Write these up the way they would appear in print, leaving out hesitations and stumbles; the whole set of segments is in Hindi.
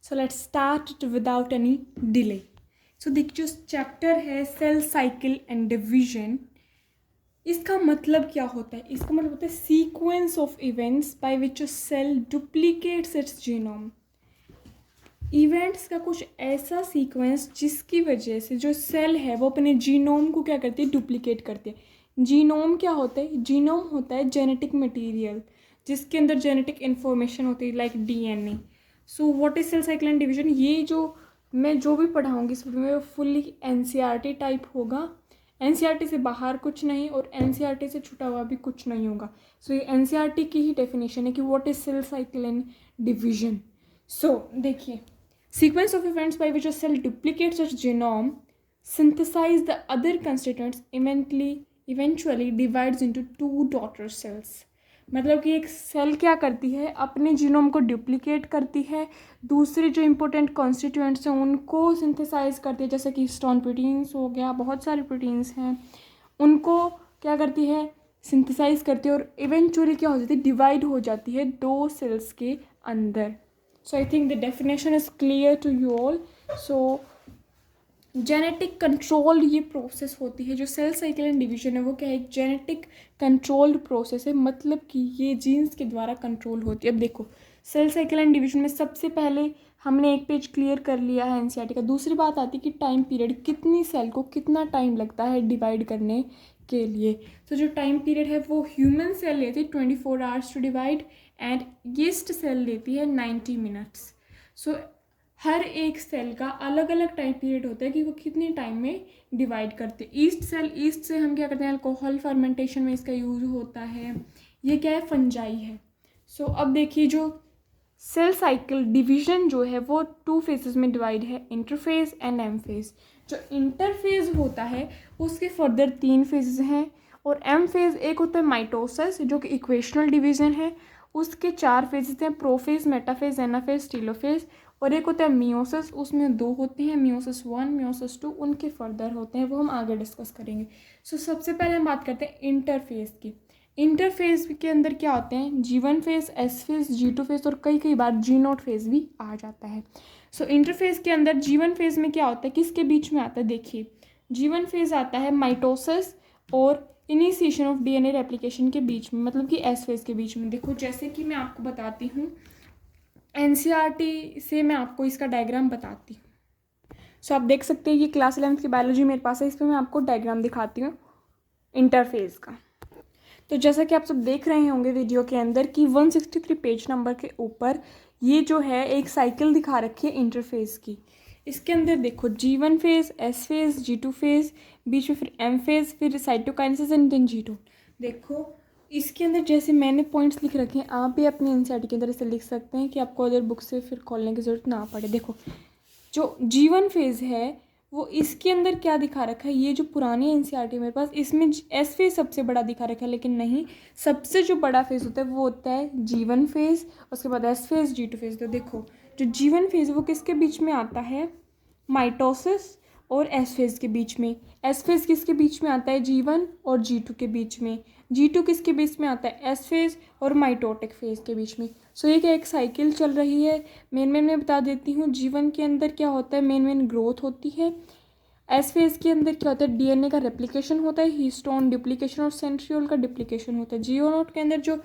So let's start it without any delay. So देखिए, जो चैप्टर है सेल साइकिल एंड डिवीजन, इसका मतलब क्या होता है? इसका मतलब होता है sequence of events by which a cell duplicates its genome. Events का कुछ ऐसा सीक्वेंस जिसकी वजह से जो सेल है वो अपने जीनोम को क्या करती है? डुप्लीकेट करती है। जीनोम क्या होता है? जीनोम होता है जेनेटिक मटेरियल जिसके अंदर जेनेटिक इन्फॉर्मेशन होती है, like DNA. So what is cell cycle and division? ये जो मैं जो भी पढ़ाऊँगी इस वीडियो में फुल्ली एनसीईआरटी टाइप होगा। एनसीईआरटी से बाहर कुछ नहीं और एनसीईआरटी से छुटा हुआ भी कुछ नहीं होगा। सो ये एनसीईआरटी की ही डेफिनेशन है कि what is cell cycle and division. So देखिए, sequence of events by which a cell duplicates its genome, synthesize the other constituents, eventually divides into two daughter cells। मतलब कि एक सेल क्या करती है? अपने जीनोम को डुप्लीकेट करती है, दूसरे जो इंपॉर्टेंट कॉन्स्टिट्यूएंट्स हैं उनको सिंथेसाइज करती है, जैसे कि हिस्टोन प्रोटीन्स हो गया, बहुत सारे प्रोटीन्स हैं, उनको क्या करती है? सिंथेसाइज करती है और इवेंचुअली क्या हो जाती है? डिवाइड हो जाती है दो सेल्स के अंदर। So I think the definition is clear to you all. So genetic control ये प्रोसेस होती है। जो सेल साइकिल एंड डिवीजन है वो क्या है? एक जेनेटिक कंट्रोल्ड प्रोसेस है, मतलब कि ये जीन्स के द्वारा कंट्रोल होती है। अब देखो, सेल साइकिल एंड डिवीजन में सबसे पहले हमने एक पेज क्लियर कर लिया है एनसीईआरटी का। दूसरी बात आती है कि टाइम पीरियड, कितनी सेल को कितना टाइम लगता है डिवाइड करने के लिए। तो जो टाइम पीरियड है वो ह्यूमन सेल लेती है 24 hours to divide and yeast cell लेती है 90 मिनट्स। सो हर एक सेल का अलग अलग टाइम पीरियड होता है कि वो कितने टाइम में डिवाइड करते हैं। ईस्ट सेल, ईस्ट से हम क्या करते हैं? अल्कोहल फर्मेंटेशन में इसका यूज़ होता है। ये क्या है? फंजाई है। सो अब देखिए, जो सेल साइकिल डिवीजन जो है वो 2 फेजेस में डिवाइड है, इंटरफेज एंड एम फेज। जो इंटरफेज होता है उसके फर्दर 3 फेजेस हैं और एम फेज एक होता है माइटोसिस जो कि इक्वेशनल डिवीजन है, उसके 4 फेजेस हैं, प्रोफेज, मेटाफेज, एनाफेज, टीलोफेज। और एक होता है मियोसिस, उसमें 2 होते हैं, मियोसिस 1, मियोसिस 2, उनके फर्दर होते हैं, वो हम आगे डिस्कस करेंगे। सो सबसे पहले हम बात करते हैं इंटरफेज की। इंटरफेज के अंदर क्या होते हैं? G1 phase, S phase, G2 phase और कई कई बार G0 फेज भी आ जाता है। सो इंटरफेज के अंदर G1 फेज में क्या होता है? किसके बीच में आता है? देखिए, G1 फेज आता है माइटोसिस और इनिशिएशन ऑफ डीएनए रेप्लिकेशन के बीच में, मतलब कि एस फेज के बीच में। देखो, जैसे कि मैं आपको बताती हूँ, एनसीईआरटी से मैं आपको इसका डायग्राम बताती हूँ। सो आप देख सकते हैं, ये क्लास 11th की बायोलॉजी मेरे पास है, इस पर मैं आपको डायग्राम दिखाती हूँ इंटरफेज का। तो जैसा कि आप सब देख रहे होंगे वीडियो के अंदर कि 163 पेज नंबर के ऊपर ये जो है एक साइकिल दिखा रखी है इंटरफेज की। इसके अंदर देखो, G1 phase, S phase, G2 phase, बीच में फिर एम फेज, फिर साइटोकाइनेसिस एंड देन G2। देखो, इसके अंदर जैसे मैंने पॉइंट्स लिख रखे हैं, आप भी अपनी एनसीईआरटी के अंदर ऐसे लिख सकते हैं कि आपको अदर बुक से फिर खोलने की ज़रूरत ना पड़े। देखो, जो G1 फेज़ है वो इसके अंदर क्या दिखा रखा है? ये जो पुरानी एनसीईआरटी मेरे पास, इसमें एस फेज सबसे बड़ा दिखा रखा है, लेकिन नहीं, सबसे जो बड़ा फेज़ होता है वो होता है G1 फेज़, उसके बाद एस फेज़, G2 फेज़। तो देखो, जो G1 फेज़ वो किसके बीच में आता है? माइटोसिस और एस फेज़ के बीच में। एस फेज़ किसके बीच में आता है? G1 और G2 के बीच में। G2 किसके बीच में आता है? एस फेज़ और माइटोटिक फेज़ के बीच में। सो ये क्या एक साइकिल चल रही है। मेन मैं बता देती हूँ, G1 के अंदर क्या होता है? मेन ग्रोथ होती है। एस फेज़ के अंदर क्या होता है? डीएनए का रेप्लिकेशन होता है, हिस्टोन डुप्लीकेशन और सेंट्रियोल का डुप्लीकेशन होता है। G0 के अंदर जो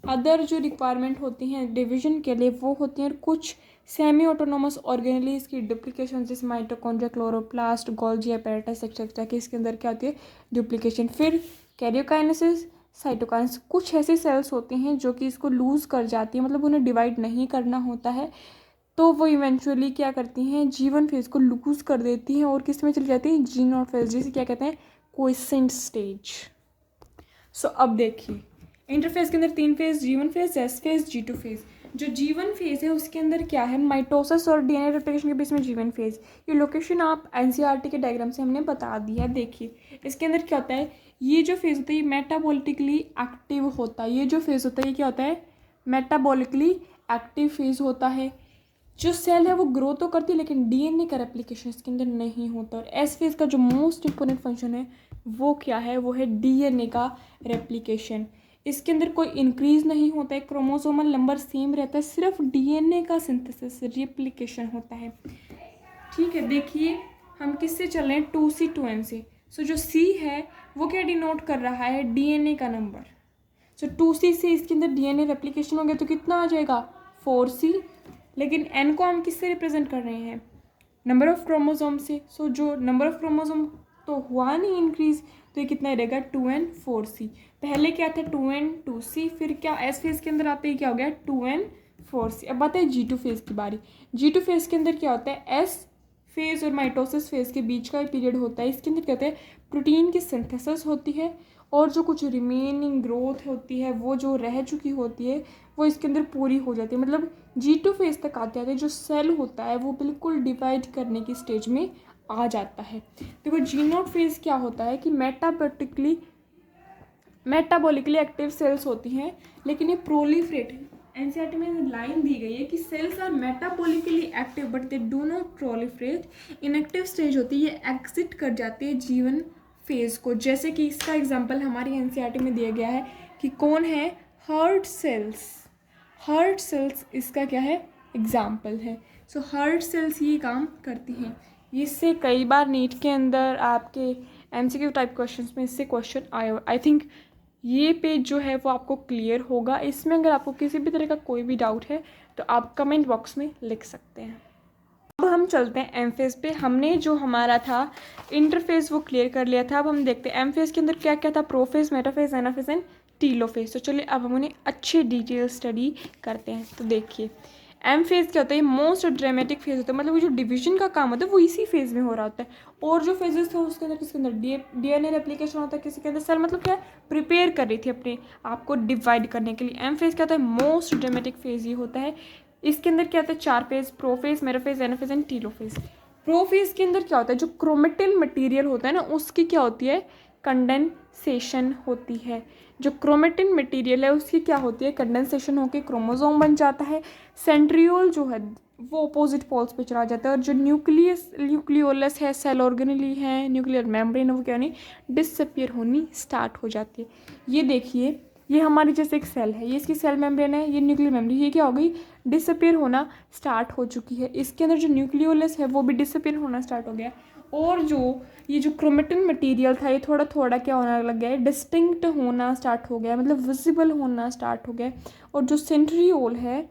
अदर जो रिक्वायरमेंट होती हैं डिवीजन के लिए वो होती हैं, कुछ सेमी ऑटोनोमस ऑर्गेनेलीज की डुप्लीकेशन, जैसे mitochondria, chloroplast, Golgi apparatus etcetera की इसके अंदर क्या होती है? डुप्लीकेशन। फिर कैरियोकाइनेसिस, साइटोकाइनेसिस, कुछ ऐसे सेल्स होते हैं जो कि इसको लूज़ कर जाती है, मतलब उन्हें डिवाइड नहीं करना होता है, तो वो इवेंचुअली क्या करती हैं? G1 फेज़ को लूज़ कर देती हैं और किस में चली जाती है? G0 फेज़, जिसे क्या कहते हैं? Quiescent stage. सो अब देखिए, इंटरफेज के अंदर 3 phase, G1 phase, S phase, G2 phase. जो G1 फेज़ है उसके अंदर क्या है? माइटोसिस और डीएनए रेप्लिकेशन के बीच में G1 फेज़। ये लोकेशन आप एनसीईआरटी के डायग्राम से हमने बता दिया है। देखिए, इसके अंदर क्या होता है? ये जो फेज़ होता है ये मेटाबॉलिकली एक्टिव होता है। ये जो फेज़ होता है ये क्या होता है? मेटाबॉलिकली एक्टिव फेज़ होता है। जो सेल है वो ग्रो तो करती है लेकिन डीएनए का रेप्लिकेशन इसके अंदर नहीं होता। और एस फेज का जो मोस्ट इंपॉर्टेंट फंक्शन है वो क्या है? वो है डीएनए का रेप्लिकेशन। इसके अंदर कोई इंक्रीज नहीं होता है, क्रोमोसोमल नंबर सेम रहता है, सिर्फ डीएनए का सिंथेसिस रिप्लिकेशन होता है। ठीक है, देखिए हम किससे चल रहे हैं, 2C 2N से। सो जो C है वो क्या डिनोट कर रहा है, डीएनए का नंबर। सो 2C से इसके अंदर डीएनए रेप्लिकेशन हो गया तो कितना आ जाएगा, 4C। लेकिन N को हम किससे रिप्रेजेंट कर रहे हैं, नंबर ऑफ क्रोमोसोम से। सो जो नंबर ऑफ क्रोमोसोम तो हुआ नहीं इंक्रीज, तो ये कितना रहेगा, 2N 4C। पहले क्या था, 2N 2C, फिर क्या S फेज के अंदर आते ही क्या हो गया, 2N 4C। अब आता है G2 फेज की बारी। G2 फेज के अंदर क्या होता है, S फेज और माइटोसिस फेज के बीच का पीरियड होता है। इसके अंदर क्या होता है, प्रोटीन की सिंथेसिस होती है और जो कुछ रिमेनिंग ग्रोथ होती है, वो जो रह चुकी होती है वो इसके अंदर पूरी हो जाती है। मतलब G2 फेज तक आते आते जो सेल होता है वो बिल्कुल डिवाइड करने की स्टेज में आ जाता है। देखो G0 फेज क्या होता है कि मेटाबॉलिकली एक्टिव सेल्स होती हैं, लेकिन ये प्रोलिफरेट, एनसीईआरटी में लाइन दी गई है कि cells are metabolically active but they do not proliferate. Inactive stage होती है, ये एग्जिट कर जाती है जीवन फेज को। जैसे कि इसका एग्जांपल हमारी एनसीईआरटी में दिया गया है कि कौन है, हार्ट सेल्स। हार्ट सेल्स इसका क्या है, एग्जाम्पल है। सो हार्ट सेल्स ये काम करती हैं। इससे कई बार नीट के अंदर आपके एमसीक्यू टाइप क्वेश्चंस में इससे क्वेश्चन आया। आई थिंक ये पेज जो है वो आपको क्लियर होगा। इसमें अगर आपको किसी भी तरह का कोई भी डाउट है तो आप कमेंट बॉक्स में लिख सकते हैं। अब हम चलते हैं एम फेज पे। हमने जो हमारा था इंटरफेज वो क्लियर कर लिया था। अब हम देखते हैं एम फेज के अंदर क्या क्या था, prophase, metaphase, anaphase and telophase. तो चलिए अब हम उन्हें अच्छे डिटेल स्टडी करते हैं। तो देखिए एम फेज क्या होता है, मोस्ट ड्रामेटिक फेज होता है। मतलब वो जो डिवीजन का काम होता है वो इसी फेज में हो रहा होता है। और जो फेजेस थे उसके अंदर किसके अंदर डीएनए रेप्लिकेशन होता है, किसी के अंदर सेल मतलब क्या प्रिपेयर कर रही थी अपने आप को डिवाइड करने के लिए। एम फेज क्या होता है, मोस्ट ड्रामेटिक फेज ये होता है। इसके अंदर क्या होता है, 4 phase, prophase, metaphase, anaphase and telophase. Prophase के अंदर क्या होता है, जो क्रोमेटिन मटेरियल होता है ना उसकी क्या होती है, कंडेंसेशन होती है। जो क्रोमेटिन मटेरियल है उसकी क्या होती है, कंडेंसेशन होकर क्रोमोसोम बन जाता है। सेंट्रियोल जो है वो अपोजिट पोल्स पे चला जाता है। और जो न्यूक्लियोलस है, सेल ऑर्गेनेली है, न्यूक्लियर मेम्ब्रेन वो क्या नहीं डिसअपियर होनी स्टार्ट हो जाती है। ये देखिए ये हमारी जैसे एक सेल है, ये इसकी सेल मेम्ब्रेन है, ये न्यूक्लियर मेम्ब्रेन, ये क्या हो गई, डिसअपियर होना स्टार्ट हो चुकी है। इसके अंदर जो न्यूक्लियोलस है वो भी डिसअपियर होना स्टार्ट हो गया। और जो ये जो क्रोमेटिन मटेरियल था ये थोड़ा थोड़ा क्या होने लग गया है, डिस्टिंक्ट होना स्टार्ट हो गया, मतलब विजिबल होना स्टार्ट हो गया। और जो सेंट्रियोल है,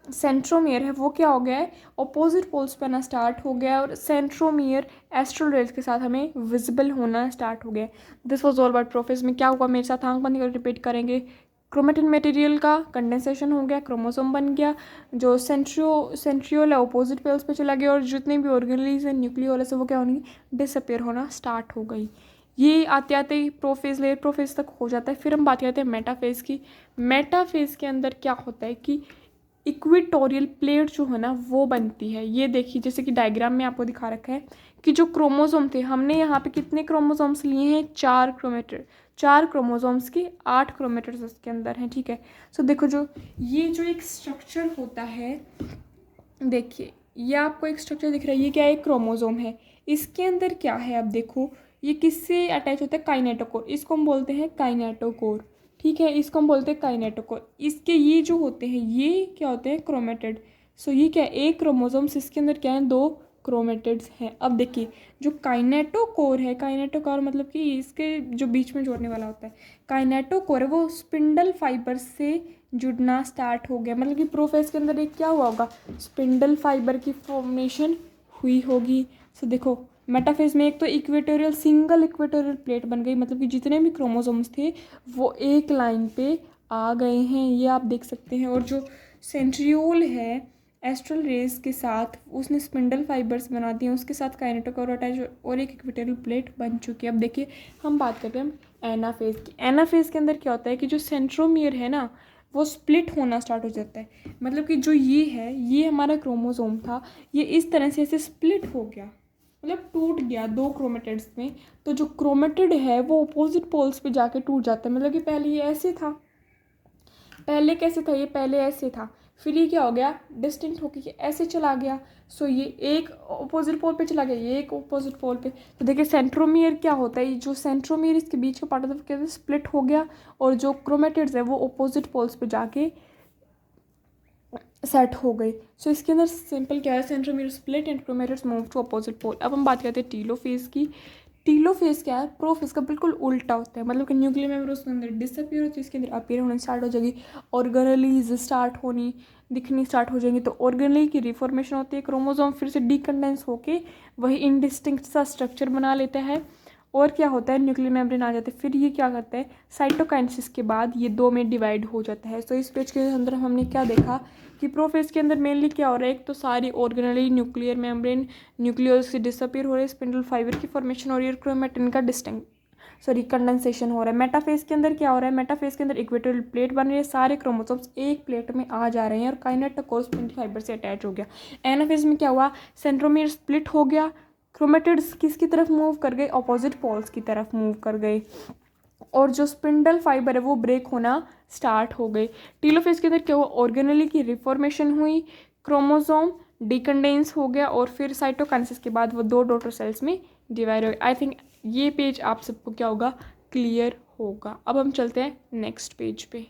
सेंट्रोमियर है, वो क्या हो गया है, अपोजिट पोल्स पे आना स्टार्ट हो गया। और सेंट्रोमियर एस्ट्रल रेज के साथ हमें विजिबल होना स्टार्ट हो गया। This was all about prophase में क्या हुआ, मेरे साथ आंख बंद कर रिपीट करेंगे। क्रोमेटिन मटेरियल का कंडेंसेशन हो गया, क्रोमोसोम बन गया, जो सेंट्रियोल है अपोजिट पोल्स पे चला गया, और जितने भी ऑर्गेनेलीज है न्यूक्लियोलस है वो क्या होनी, डिसअपियर होना स्टार्ट हो गई। ये आते आते ही प्रोफेज, लेयर प्रोफेज तक हो जाता है। फिर हम बात करते हैं मेटाफेज की। मेटाफेज के अंदर क्या होता है कि इक्वेटोरियल प्लेट जो है ना वो बनती है। ये देखिए जैसे कि डायग्राम में आपको दिखा रखा है कि जो क्रोमोसोम थे, हमने यहाँ पे कितने क्रोमोसोम्स लिए हैं, 4 क्रोमोसोम्स के 8 क्रोमेटर्स इसके अंदर हैं। ठीक है, सो देखो जो ये जो एक स्ट्रक्चर होता है, देखिए ये आपको एक स्ट्रक्चर दिख रहा है, ये क्या है, एक क्रोमोसोम है। इसके अंदर क्या है, अब देखो ये किससे अटैच होता है, काइनेटोकोर, इसको हम बोलते हैं काइनेटोकोर। ठीक है, इसको हम बोलते हैं काइनेटोकोर। इसके ये जो होते हैं ये क्या होते हैं, क्रोमेटिड। सो ये क्या है, एक क्रोमोसोम्स, इसके अंदर क्या है, 2 क्रोमेटिड्स हैं। अब देखिए जो काइनेटोकोर है, काइनेटोकोर मतलब कि इसके जो बीच में जोड़ने वाला होता है, काइनेटोकोर है वो स्पिंडल फाइबर से जुड़ना स्टार्ट हो गया। मतलब कि प्रोफेज के अंदर एक क्या हुआ होगा, स्पिंडल फाइबर की फॉर्मेशन हुई होगी। सो देखो मेटाफेज में एक तो इक्वेटोरियल, सिंगल इक्वेटोरियल प्लेट बन गई, मतलब कि जितने भी क्रोमोसोम्स थे वो एक लाइन पे आ गए हैं, ये आप देख सकते हैं। और जो सेंट्रियोल है एस्ट्रल रेस के साथ उसने स्पिंडल फाइबर्स बना दिए, उसके साथ काइनेटोकोर अटैच और एक इक्वेटोरियल प्लेट बन चुकी है। अब देखिए हम बात करते हैं एनाफेज की। एनाफेज के अंदर क्या होता है कि जो सेंट्रोमियर है ना वो स्प्लिट होना स्टार्ट हो जाता है। मतलब कि जो ये है, ये हमारा क्रोमोसोम था, ये इस तरह से ऐसे स्प्लिट हो गया, मतलब टूट गया 2 क्रोमेटिड्स में। तो जो क्रोमेटिड है वो अपोजिट पोल्स पे जाके टूट जाता है। मतलब कि पहले ये ऐसे था, पहले कैसे था, ये पहले ऐसे था, फिर ये क्या हो गया, डिस्टिंक्ट होकर ये ऐसे चला गया। सो ये एक अपोजिट पोल पे चला गया, ये एक अपोजिट पोल पे। तो देखिए सेंट्रोमियर क्या होता है, जो सेंट्रोमियर इसके बीच का पार्ट होता है स्प्लिट हो गया, और जो क्रोमेटिड्स है वो अपोजिट पोल्स पे जाके सेट हो गई। सो इसके अंदर सिंपल क्या है, centromere split and chromatids move to opposite pole. अब हम बात करते हैं टीलोफेज की। टीलोफेज क्या है, प्रोफेज का बिल्कुल उल्टा होता है, मतलब कि न्यूक्लियर मेम्ब्रेन उसके अंदर डिसअपियर होती है, इसके अंदर अपीयर होना स्टार्ट हो जाएगी, ऑर्गेनेलीज स्टार्ट होनी दिखनी स्टार्ट हो जाएंगी। तो ऑर्गेनेली की रिफॉर्मेशन होती है, क्रोमोसोम फिर से डीकंडेंस होके वही इनडिस्टिंक्ट सा स्ट्रक्चर बना लेता है, और क्या होता है, न्यूक्लियर मेम्ब्रेन आ जाते हैं। फिर ये क्या करता है, साइटोकाइनेसिस के बाद ये दो में डिवाइड हो जाता है। तो इस पेज के अंदर हमने क्या देखा कि प्रोफेज के अंदर मेनली क्या हो रहा है, एक तो सारी ऑर्गेनेली न्यूक्लियर मेम्ब्रेन न्यूक्लियस से डिसअपीयर हो रहे हैं, स्पिंडल फाइबर की फॉर्मेशन हो रही है, क्रोमेटिन का कंडेंसेशन हो रहा है। मेटाफेज के अंदर क्या हो रहा है, मेटाफेज के अंदर इक्वेटोरियल प्लेट बन रही है, सारे क्रोमोसोम्स एक प्लेट में आ जा रहे हैं और काइनेटोकोर कोर स्पिंडल फाइबर से अटैच हो गया। एनाफेज में क्या हुआ, सेंट्रोमियर स्प्लिट हो गया, क्रोमेटिड्स किसकी तरफ मूव कर गए, अपोजिट पोल्स की तरफ मूव कर गए, और जो स्पिंडल फाइबर है वो ब्रेक होना स्टार्ट हो गई। टीलोफेज के अंदर क्या हुआ, ऑर्गेनेली की रिफॉर्मेशन हुई, क्रोमोसोम डिकंडेंस हो गया, और फिर साइटोकाइनेसिस के बाद वो दो डॉटर सेल्स में डिवाइड हो गए। आई थिंक ये पेज आप सबको क्या होगा, क्लियर होगा। अब हम चलते हैं नेक्स्ट पेज पे।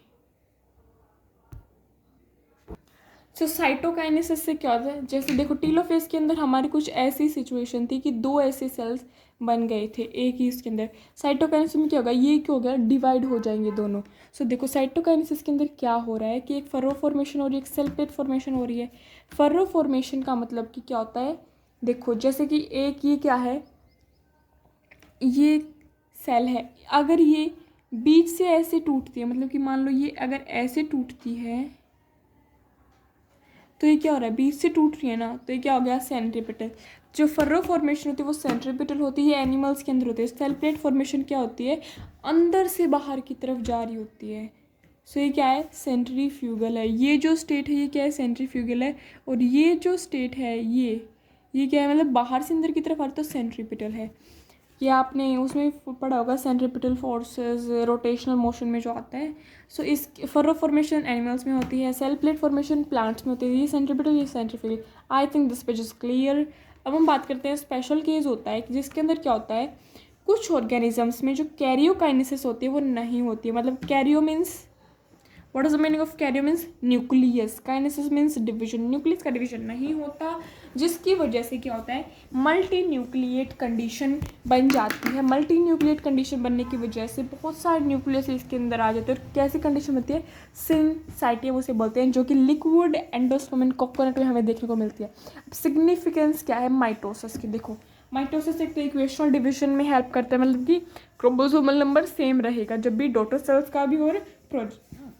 सो साइटोकाइनेसिस से क्या होता है, जैसे देखो टीलोफेज के अंदर हमारी कुछ ऐसी सिचुएशन थी कि दो ऐसे सेल्स बन गए थे एक ही इसके अंदर। साइटोकाइनेसिस में क्या होगा, ये क्या हो गया, डिवाइड हो जाएंगे दोनों। सो देखो साइटोकाइनेसिस के अंदर क्या हो रहा है कि एक फर्रो फॉर्मेशन हो रही है, एक सेल प्लेट फॉर्मेशन हो रही है। फर्रो फॉर्मेशन का मतलब कि क्या होता है, देखो जैसे कि एक ये क्या है, ये सेल है, अगर ये बीच से ऐसे टूटती है, मतलब कि मान लो ये अगर ऐसे टूटती है तो ये क्या हो रहा है, बीच से टूट रही है ना, तो ये क्या हो गया, सेंट्रीपिटल। जो फर्रो फॉर्मेशन होती है वो सेंट्रीपिटल होती है, एनिमल्स के अंदर होती है। सेल प्लेट फॉर्मेशन क्या होती है, अंदर से बाहर की तरफ जा रही होती है। सो ये क्या है, सेंट्रीफ्यूगल है। ये जो स्टेट है ये क्या है, सेंट्रीफ्यूगल है, और ये जो स्टेट है ये क्या है, मतलब बाहर से अंदर की तरफ आ रही, तो सेंट्रीपिटल है। ये आपने उसमें पढ़ा होगा, सेंट्रीपिटल फोर्सेस रोटेशनल मोशन में जो आता है। सो इस फर्रो फॉर्मेशन एनिमल्स में होती है, सेल प्लेट फॉर्मेशन प्लांट्स में होती है। ये सेंट्रीपिटल, ये centrifugal. I think this page is clear. अब हम बात करते हैं स्पेशल केस होता है कि जिसके अंदर क्या होता है, कुछ ऑर्गेनिजम्स में जो कैरियोकाइनेसिस होती है वो नहीं होती है। मतलब Cairo means, what is the meaning of Cairo means nucleus, kinesis means division. Nucleus का डिवीजन नहीं होता, जिसकी वजह से क्या होता है, मल्टी न्यूक्लिएट कंडीशन बन जाती है। मल्टी न्यूक्लिएट कंडीशन बनने की वजह से बहुत सारे न्यूक्लियस इसके अंदर आ जाते हैं। और कैसी कंडीशन बनती है, सिनसाइटियम उसे बोलते हैं, जो कि लिक्विड एंडोस्पर्म कोकोनट में हमें देखने को मिलती है। अब सिग्निफिकेंस क्या है माइटोसिस की, देखो माइटोसिस एक तो इक्वेशनल डिवीजन में हेल्प करता है, मतलब कि क्रोमोसोमल नंबर सेम रहेगा जब भी डॉटर सेल्स का भी और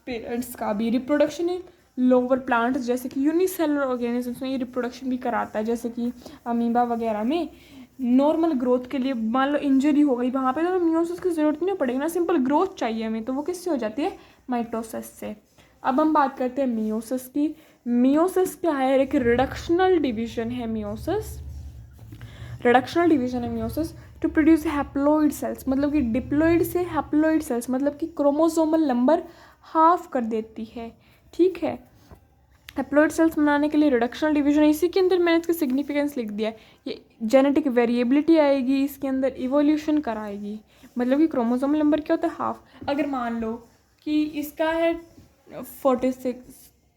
पेरेंट्स का भी। रिप्रोडक्शन इन लोअर प्लांट्स जैसे कि यूनिसेलुलर ऑर्गेनिजम्स में ये रिप्रोडक्शन भी कराता है, जैसे कि अमीबा वगैरह में। नॉर्मल ग्रोथ के लिए मान लो इंजरी हो गई वहाँ पे, तो मियोसिस की जरूरत नहीं पड़ेगी ना, सिंपल ग्रोथ चाहिए हमें, तो वो किससे हो जाती है, माइटोसिस से। अब हम बात करते हैं मियोसिस की। मियोसिस क्या है, एक रिडक्शनल डिवीजन है मियोसिस। रिडक्शनल डिवीजन है meiosis to produce haploid cells, मतलब कि डिप्लॉइड से हैप्लॉइड सेल्स, मतलब कि क्रोमोसोमल नंबर हाफ कर देती है, ठीक है। हैप्लॉइड सेल्स बनाने के लिए रिडक्शनल डिवीजन, इसी के अंदर मैंने इसका सिग्निफिकेंस लिख दिया है। ये जेनेटिक वेरिएबिलिटी आएगी इसके अंदर, इवोल्यूशन कराएगी, मतलब कि क्रोमोसोमल नंबर क्या होता है, हाफ। अगर मान लो कि इसका है 46,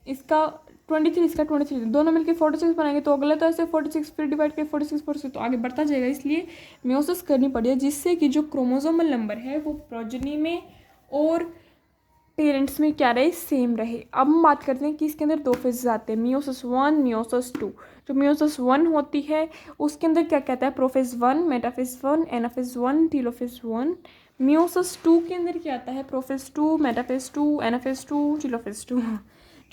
इसका 23, इसका 23, दोनों मिलकर 46 बनाएंगे, तो अगला तो ऐसे 46 फिर डिवाइड कर 46 तो आगे बढ़ता जाएगा। इसलिए मियोसिस करनी पड़ी है, जिससे कि जो क्रोमोसोमल नंबर है वो प्रोजेनी में और पेरेंट्स में क्या रहे, सेम रहे। अब हम बात करते हैं कि इसके अंदर दो फेजेस आते हैं, मियोसिस 1, मियोसिस 2। जो मियोसिस 1 होती है उसके अंदर क्या कहता है, prophase 1, metaphase 1, anaphase 1, telophase 1। Meiosis 2 के अंदर क्या आता है, प्रोफेज 2, मेटाफेज 2, एनाफेज 2, टीलोफेज 2।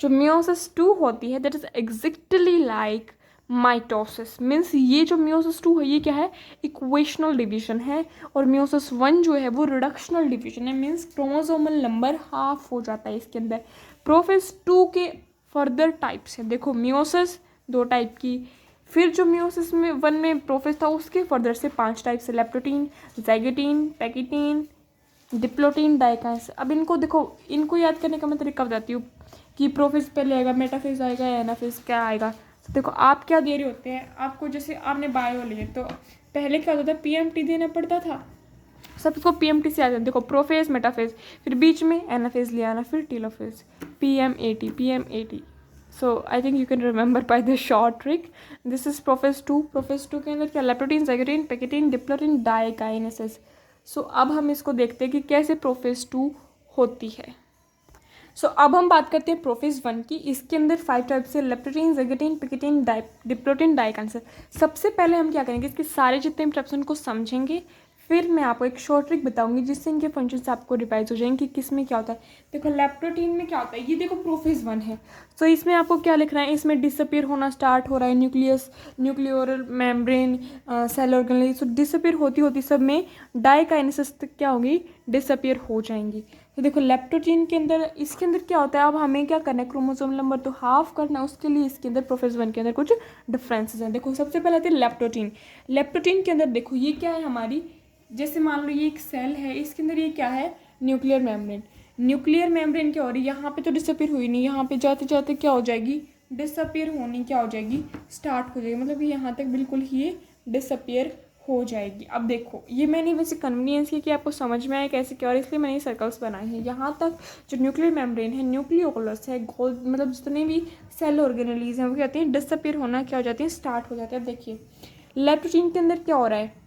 जो मियोसिस 2 होती है that is exactly like mitosis, means ये जो मियोसिस 2 है ये क्या है, इक्वेशनल डिवीजन है, और मियोसिस 1 जो है वो रिडक्शनल डिवीजन है, मीन्स क्रोमोसोमल नंबर हाफ हो जाता है इसके अंदर। प्रोफेज 2 के फर्दर टाइप्स हैं, देखो मियोसिस 2 टाइप की, फिर जो मियोसिस में 1 में प्रोफेज था उसके फर्दर से 5 टाइप्स है, लेप्टोटीन, ज़ाइगोटीन, पैकिटीन, डिप्लोटीन, डाइकाइन्स। अब इनको देखो, इनको याद करने का मैं तरीका बताती हूँ। कि प्रोफेज पहले आएगा, मेटाफेज आएगा या एनाफेज क्या आएगा। तो देखो आप क्या दे रहे होते हैं, आपको जैसे आपने बायो लिए तो पहले क्या होता था, पीएमटी देना पड़ता था, सबको पीएमटी से आ जाता है। देखो प्रोफेज, मेटाफेज, फिर बीच में एनाफेज ले आना, फिर telophase, PMAT. So I think you can remember by the short trick. This is prophase to. Prophase to के अंदर क्या, लेप्टोटीन, ज़ाइगोटीन, पैकेटीन, डिप्लोरीन, डाइकाइनेसिस। सो अब हम इसको देखते हैं कि कैसे प्रोफेज टू होती है। सो अब हम बात करते हैं प्रोफेज वन की। इसके अंदर 5 टाइप्स है, लेप्टोटीन, ज़ाइगोटीन, पैकेटीन, डिप्लोटीन, डाइकाइनेसिस। सबसे पहले हम क्या करेंगे, इसके सारे जितने भी टाइप्स उनको समझेंगे, फिर मैं आपको एक शॉर्ट ट्रिक बताऊंगी जिससे इनके फंक्शंस आपको रिवाइज हो जाएंगे कि किस में क्या होता है। देखो लेप्टोटीन में क्या होता है, ये देखो प्रोफेज वन है, तो इसमें आपको क्या लिखना है, इसमें डिसअपीयर होना स्टार्ट हो रहा है न्यूक्लियस, न्यूक्लियोरल मेम्ब्रेन, सेल ऑर्गेनेल। सो डिसअपीयर होती होती सब में डाइकाइनेसिस क्या होगी, डिसअपीयर हो जाएंगी। तो देखो लेप्टोटीन के अंदर, इसके अंदर क्या होता है, अब हमें क्या करना है, क्रोमोसोम नंबर तो हाफ करना है, उसके लिए इसके अंदर प्रोफेज वन के अंदर कुछ डिफरेंसेस हैं। देखो सबसे पहले आते हैं लेप्टोटीन। लेप्टोटीन के अंदर देखो ये क्या है हमारी, जैसे मान लो ये एक सेल है, इसके अंदर ये क्या है, न्यूक्लियर मेम्ब्रेन। न्यूक्लियर मेम्ब्रेन क्या हो रही है, यहाँ पे तो डिसअपीयर हुई नहीं, यहाँ पे जाते जाते क्या हो जाएगी, डिसअपीयर होनी क्या हो जाएगी, स्टार्ट हो जाएगी, मतलब कि यहाँ तक बिल्कुल ही डिसअपीयर हो जाएगी। अब देखो ये मैंने वैसे कन्वीनियंस की कि आपको समझ में आए कैसे क्या, और इसलिए मैंने ये सर्कल्स बनाए हैं। यहाँ तक जो न्यूक्लियर मेम्ब्रेन है, न्यूक्लियोलस है, गोल मतलब जितने भी सेल ऑर्गेनेलीज हैं वो क्या होती हैं, डिसअपीयर होना क्या हो जाती है, स्टार्ट हो जाते हैं। अब देखिए लेप्टोटीन के अंदर क्या हो रहा है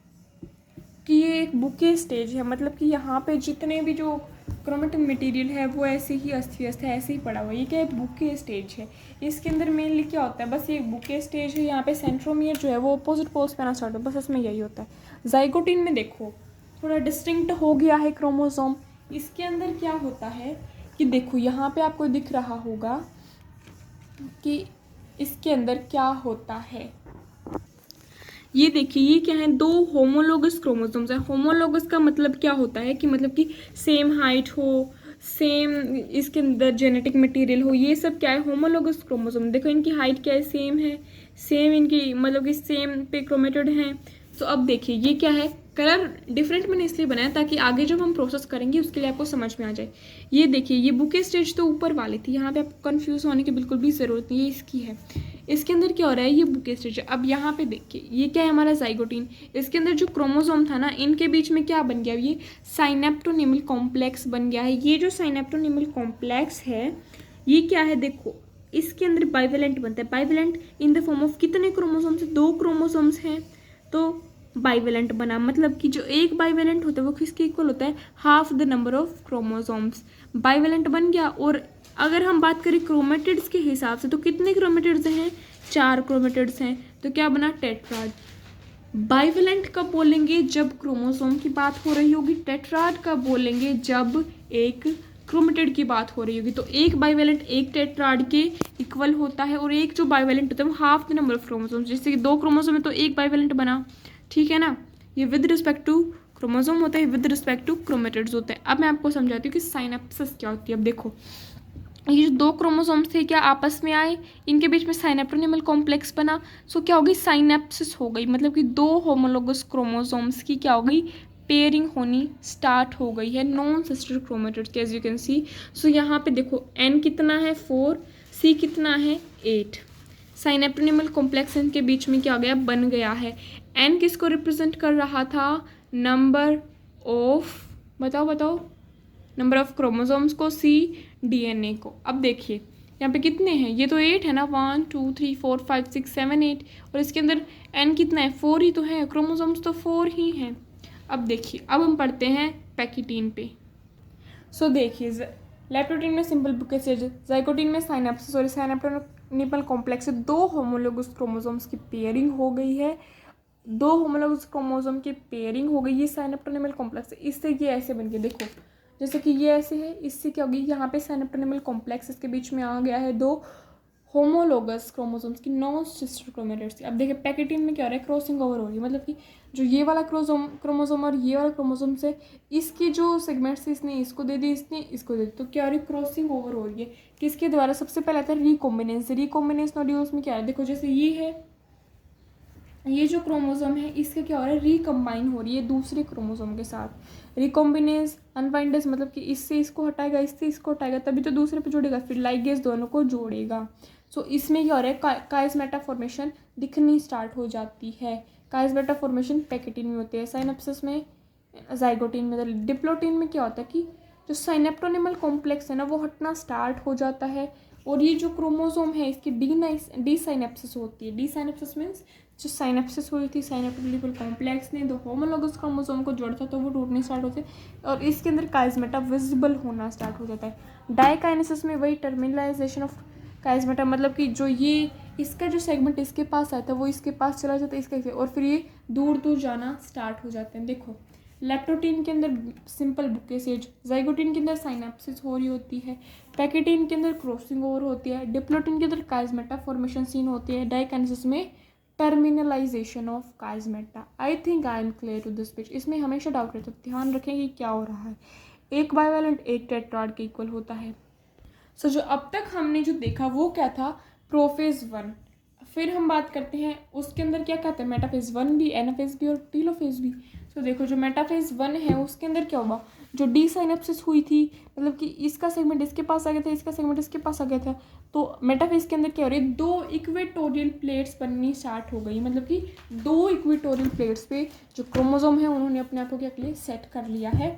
कि ये एक बुके स्टेज है, मतलब कि यहाँ पे जितने भी जो क्रोमेटिक मटेरियल है वो ऐसे ही अस्त व्यस्त है, ऐसे ही पड़ा हुआ है। ये क्या है, बुके स्टेज है। इसके अंदर मेनली क्या होता है, बस ये बुके स्टेज है, यहाँ पे सेंट्रोमियर जो है वो अपोजिट पोल्स पे आना स्टार्ट हो, बस इसमें यही होता है। जाइगोटीन में देखो थोड़ा डिस्टिंक्ट हो गया है क्रोमोसोम। इसके अंदर क्या होता है कि देखो यहाँ पे आपको दिख रहा होगा कि इसके अंदर क्या होता है, ये देखिए ये क्या है, 2 होमोलोगस क्रोमोसोम्स है। होमोलोगस का मतलब क्या होता है कि मतलब कि सेम हाइट हो, सेम इसके अंदर जेनेटिक मटेरियल हो, ये सब क्या है, होमोलोगस क्रोमोसोम। देखो इनकी हाइट क्या है, सेम है, सेम इनकी मतलब कि सेम पे क्रोमेटेड हैं। तो अब देखिए ये क्या है, कलर डिफरेंट मैंने इसलिए बनाया ताकि आगे जब हम प्रोसेस करेंगे उसके लिए आपको समझ में आ जाए। ये देखिए ये बुके स्टेज तो ऊपर वाली थी, यहाँ पे आपको कंफ्यूज होने की बिल्कुल भी ज़रूरत नहीं है, इसकी है। इसके अंदर क्या हो रहा है, ये बुके स्टेज है। अब यहाँ पे देखिए ये क्या है हमारा जाइगोटीन, इसके अंदर जो क्रोमोसोम था ना, इनके बीच में क्या बन गया, ये साइनेप्टोनिमल कॉम्प्लेक्स बन गया है। ये जो साइनेप्टोनिमल कॉम्प्लेक्स है ये क्या है, देखो इसके अंदर बाइवेलेंट बनता है। Bivalent in the form of कितने क्रोमोसोम्स है, 2 क्रोमोसोम्स हैं, तो बाइवेलेंट बना, मतलब कि जो एक बाइवेलेंट होता है वो किसके इक्वल होता है, half the number of chromosomes. Bivalent बन गया। और अगर हम बात करें क्रोमेटिड्स के हिसाब से तो कितने क्रोमेटिड्स हैं, 4 क्रोमेटिड्स हैं, तो क्या बना, टेट्राड। बाइवेलेंट कब बोलेंगे, जब क्रोमोसोम की बात हो रही होगी। टेट्राड कब बोलेंगे, जब एक क्रोमेटिड की बात हो रही होगी। तो एक बाइवेलेंट एक टेट्राड के इक्वल होता है, और एक जो बाइवेलेंट होता है वो half the number of chromosomes. जैसे कि 2 क्रोमोसोम है तो एक बाइवेलेंट बना, ठीक है ना। ये विद रिस्पेक्ट टू क्रोमोसोम होता है, विद रिस्पेक्ट टू क्रोमेटिड्स होता है। अब मैं आपको समझाती हूँ कि साइनेप्सिस क्या होती है। अब देखो ये जो 2 क्रोमोसोम्स थे क्या आपस में आए, इनके बीच में साइनेप्टोनिमल कॉम्प्लेक्स बना, सो क्या हो गई, साइनेप्सिस हो गई, मतलब कि 2 होमोलोगस क्रोमोसोम्स की क्या हो गई, पेयरिंग होनी स्टार्ट हो गई है नॉन सिस्टर क्रोमेटिड्स के, एज यू कैन सी। सो यहाँ पे देखो n कितना है 4, c कितना है 8, साइनेप्टोनिमल कॉम्प्लेक्स इनके बीच में क्या हो गया, बन गया है। n किसको रिप्रेजेंट कर रहा था, नंबर ऑफ, बताओ नंबर ऑफ क्रोमोसोम्स को, c डीएनए को। अब देखिए यहाँ पे कितने हैं, ये तो 8 है ना, 1 2 3 4 5 6 7 8, और इसके अंदर n कितना है, 4 ही तो है, क्रोमोसोम्स तो 4 ही हैं। अब देखिए अब हम पढ़ते हैं पैकिटीन पे। सो देखिए लेप्टोटीन में सिंपल बुके स्टेज, जाइगोटीन में साइनेप्सिस और साइनेप्टोनिमल कॉम्प्लेक्स से 2 होमोलोगस क्रोमोसोम्स की पेयरिंग हो गई है, 2 होमोलोगस क्रोमोसोम की पेयरिंग हो गई। ये साइनेप्टोनिमल कॉम्प्लेक्स है, इससे ये ऐसे बन के देखो, जैसे कि ये ऐसे है, इससे क्या होगी, यहाँ पे साइनेप्टोनिमल कॉम्प्लेक्स इसके बीच में आ गया है 2 होमोलोगस क्रोमोसोम्स की नॉन सिस्टर क्रोमेटिड्स। अब देखिए पैकेटीन में क्या हो रहा है, क्रॉसिंग ओवर हो रही है, मतलब कि जो ये वाला क्रोमोसोम और ये वाला क्रोमोसोम से इसकी जो सेगमेंट्स इसने इसको दे दी, इसने इसको दे दी, तो क्या हो रही है, क्रॉसिंग ओवर हो रही है। किसके द्वारा, सबसे पहले आता है रिकॉम्बिनेंस। रिकॉम्बिनेंस नोड्यूल्स में क्या है, देखो जैसे ये है, ये जो क्रोमोसोम है इसका क्या हो रहा है, रिकम्बाइन हो रही है दूसरे क्रोमोसोम के साथ। रिकॉम्बिनेज अनबाइंडेज मतलब कि इससे इसको हटाएगा, इससे इसको हटाएगा, तभी तो दूसरे पे जोड़ेगा, फिर लाइगेज दोनों को जोड़ेगा। सो इसमें क्या हो रहा है, काइस्मेटा फॉर्मेशन दिखनी स्टार्ट हो जाती है। काइस्मेटा फॉर्मेशन पैकेटिन में होती है, साइनेप्सिस में, जाइगोटिन में। डिप्लोटिन में क्या होता है कि जो साइनेप्टोनिमल कॉम्प्लेक्स है ना वो हटना स्टार्ट हो जाता है, और ये जो क्रोमोसोम है इसकी डी साइनेप्सिस होती है। डी साइनेप्सिस मीन्स जो साइनेप्सिस हुई थी, साइनेप्टोनिमल कॉम्प्लेक्स ने दो होमोलोगस क्रोमोसोम को जोड़ा था तो वो टूटने स्टार्ट होते और इसके अंदर काइस्मेटा विजिबल होना स्टार्ट हो जाता है। डाइकाइनेसिस में वही टर्मिनलाइजेशन ऑफ काइस्मेटा मतलब कि जो ये इसका जो सेगमेंट इसके पास आता है वो इसके पास चला जाता है, इसका और फिर ये दूर दूर जाना स्टार्ट हो जाते हैं। देखो लेप्टोटीन के अंदर सिंपल बुकेसेज, जाइगोटीन के अंदर साइनेप्सिस हो रही होती है, पैकेटीन के अंदर क्रॉसिंग ओवर होती है, डिप्लोटीन के अंदर काइस्मेटा फॉर्मेशन सीन होती है, डाइकाइनेसिस में terminalisation of chiasmata. I think I am clear to this pitch. इसमें हमेशा डाउट रहता है, ध्यान रखेंगे क्या हो रहा है। एक बाइवेलेंट एक टेट्राड के इक्वल होता है। सो जो अब तक हमने जो देखा वो क्या था, प्रोफेज 1। फिर हम बात करते हैं उसके अंदर क्या कहते हैं, मेटाफेज 1 भी, एनाफेज भी और टीलोफेज भी। तो देखो जो मेटाफेज 1 है उसके अंदर क्या हुआ, जो डी साइनेप्सिस हुई थी मतलब कि इसका सेगमेंट इसके पास आ गया था, इसका सेगमेंट इसके पास आ गया था, तो मेटाफेज के अंदर क्या हो रही है, दो इक्वेटोरियल प्लेट्स बननी स्टार्ट हो गई। मतलब कि दो इक्वेटोरियल प्लेट्स पे जो क्रोमोसोम है उन्होंने अपने आप को क्या लिए सेट कर लिया है।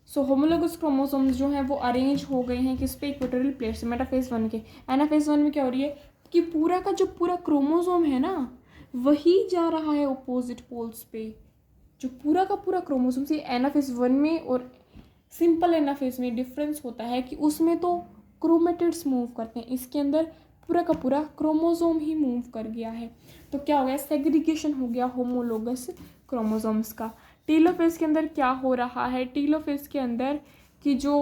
सो होमोलोगस क्रोमोसोम्स जो हैं वो अरेंज हो गए हैं किस पे, इक्वेटोरियल प्लेट्स, मेटाफेज 1 के। एनाफेज 1 में क्या हो रही है कि पूरा का जो पूरा क्रोमोसोम है ना वही जा रहा है अपोजिट पोल्स पे। जो पूरा का पूरा क्रोमोसोम से एनाफेज 1 में और सिंपल एनाफेज में डिफरेंस होता है कि उसमें तो क्रोमेटिड्स मूव करते हैं, इसके अंदर पूरा का पूरा क्रोमोसोम ही मूव कर गया है। तो क्या हो गया, सेग्रीगेशन हो गया होमोलोगस क्रोमोसोम्स का। टीलोफेज के अंदर क्या हो रहा है, टीलोफेज के अंदर कि जो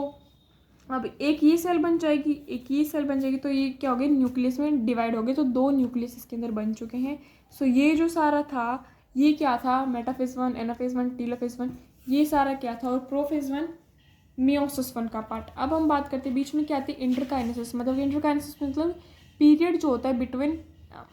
अब एक ये सेल बन जाएगी, एक ये सेल बन जाएगी, तो ये क्या हो गया, न्यूक्लियस में डिवाइड हो गए, तो दो न्यूक्लियस इसके अंदर बन चुके हैं। सो ये जो सारा था ये क्या था, मेटाफेज 1, एनाफेज 1, टीलोफेज 1, ये सारा क्या था, और प्रोफेज 1 मियोसिस 1 का पार्ट। अब हम बात करते हैं बीच में क्या आती है, इंटरकाइनेसिस। मतलब इंटरकाइनेसिस मतलब पीरियड जो होता है between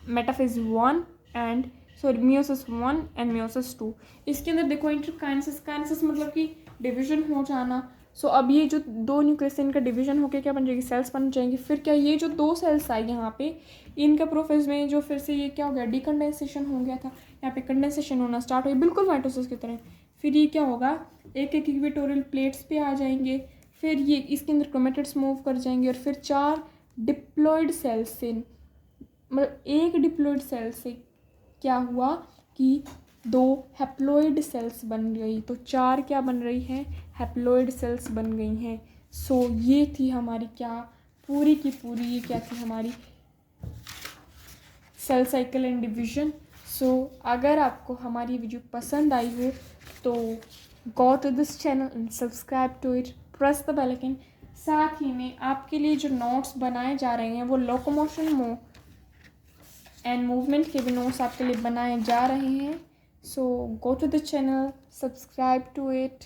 metaphase 1 and meiosis 1 and meiosis 2। इसके अंदर देखो इंटरकाइनेसिस मतलब कि डिवीजन हो जाना। सो अब ये जो दो न्यूक्लियस इनका डिवीजन होकर क्या बन जाएगी, सेल्स बन जाएंगी। फिर क्या ये जो दो सेल्स आई यहाँ पे इनका प्रोफेज में जो फिर से ये क्या हो गया, डिकंडेंसेशन हो गया था, यहाँ पे कंडेंसेशन होना स्टार्ट हो गया बिल्कुल माइटोसिस की तरह। फिर ये क्या होगा, एक एक इक्वेटोरियल प्लेट्स पे आ जाएंगे, फिर ये इसके अंदर क्रोमेटिड्स मूव कर जाएंगे, और फिर 4 डिप्लॉयड सेल्स से मतलब एक डिप्लॉयड सेल से क्या हुआ कि 2 हैप्लॉयड सेल्स बन गई। तो 4 क्या बन रही हैं, हैप्लॉयड सेल्स बन गई हैं। सो ये थी हमारी क्या, पूरी की पूरी ये क्या थी हमारी cell cycle and division. So अगर आपको हमारी वीडियो पसंद आई हो तो go to this channel and subscribe to it, press the bell icon. साथ ही में आपके लिए जो नोट्स बनाए जा रहे हैं वो लोकोमोशन एंड मूवमेंट के भी नोट्स आपके लिए बनाए जा रहे हैं। So go to the channel, subscribe to it.